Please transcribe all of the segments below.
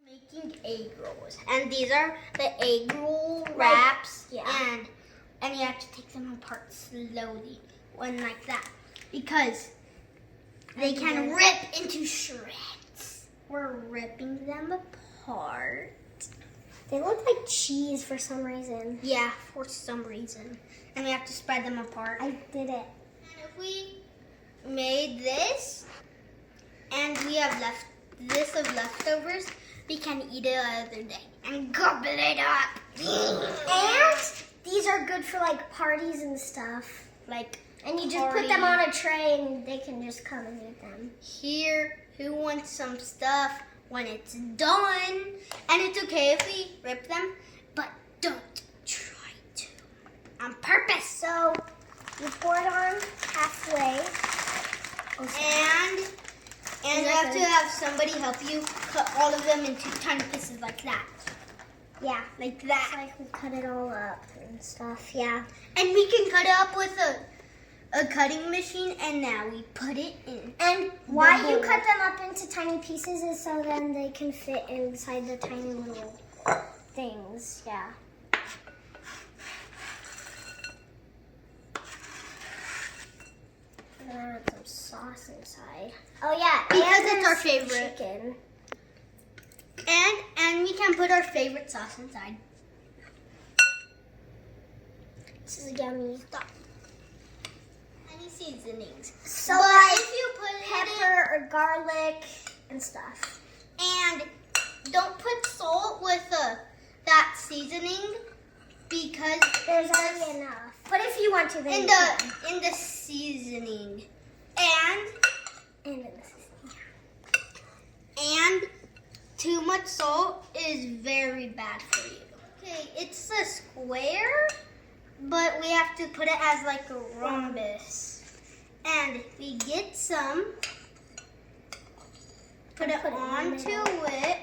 Making egg rolls, and these are the egg roll wraps, and you have to take them apart slowly, one like that, because they can rip into shreds. We're ripping them apart. They look like cheese for some reason. Yeah, for some reason, and we have to spread them apart. I did it. And if we made this, and we have leftovers, we can eat it another day and gobble it up. And these are good for like parties and stuff. And you just put them on a tray and they can just come and eat them. Here, who wants some stuff when it's done? And it's okay if we rip them, but don't try to. On purpose. So you pour it on halfway. And you have to have somebody help you cut all of them into tiny pieces like that. Yeah. Like that. It's like we cut it all up and stuff, yeah. And we can cut it up with a cutting machine, and now we put it in. And why you cut them up into tiny pieces is so then they can fit inside the tiny little things, yeah. I'm gonna add some sauce inside. Oh yeah, because it's our favorite. Chicken. And we can put our favorite sauce inside. This is yummy. Stop. Any seasonings. So but like if you put pepper or garlic and stuff. And don't put salt with that seasoning because there's already enough. But if you want to, then in the seasoning and in the seasoning. And too much salt is very bad for you. Okay, it's a square, but we have to put it as like a rhombus. And we get some, put it onto it,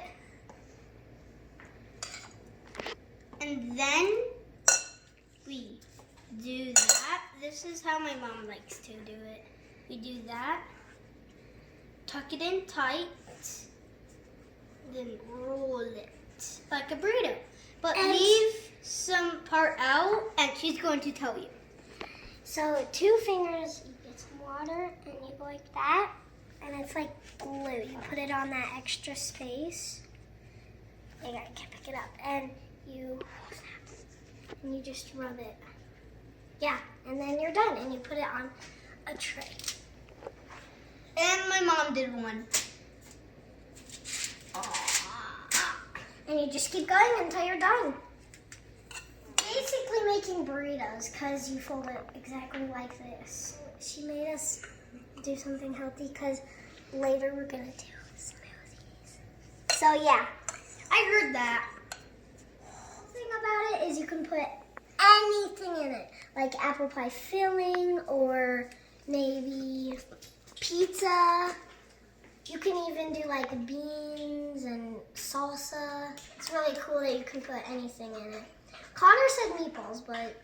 and then we do that. This is how my mom likes to do it. We do that, tuck it in tight, then roll it like a burrito. But leave some part out, and she's going to tell you. So 2 fingers, you get some water, and you go like that, and it's like glue. You put it on that extra space. You gotta pick it up, and you just rub it. Yeah, and then you're done, and you put it on a tray. And my mom did one. And you just keep going until you're done. Basically making burritos because you fold it exactly like this. She made us do something healthy because later we're going to do smoothies. So yeah. I heard that. The thing about it is you can put anything in it. Like apple pie filling or maybe pizza. You can even do like beans and salsa. It's really cool that you can put anything in it. Connor said meatballs, but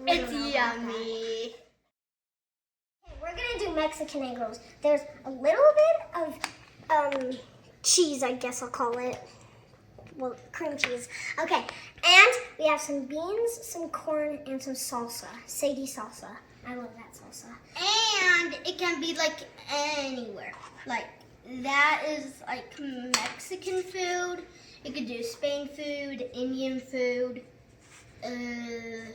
it's yummy. Okay, we're gonna do Mexican egg rolls. There's a little bit of cheese, I guess I'll call it. Well, cream cheese. Okay, and we have some beans, some corn, and some salsa. Sadie salsa. I love that salsa. And it can be like anywhere. Like that is like Mexican food. You could do Spain food, Indian food, and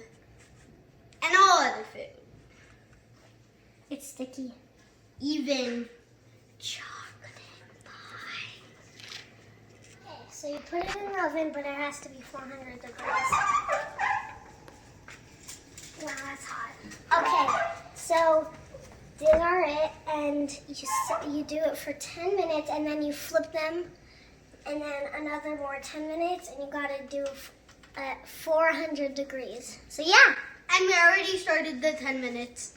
all other food. It's sticky. Even chocolate pie. Okay, so you put it in the oven, but it has to be 400 degrees. Wow, that's hot. Okay, so these are it, and you do it for 10 minutes, and then you flip them, and then another more 10 minutes, and you gotta do at 400 degrees. So yeah. And we already started the 10 minutes.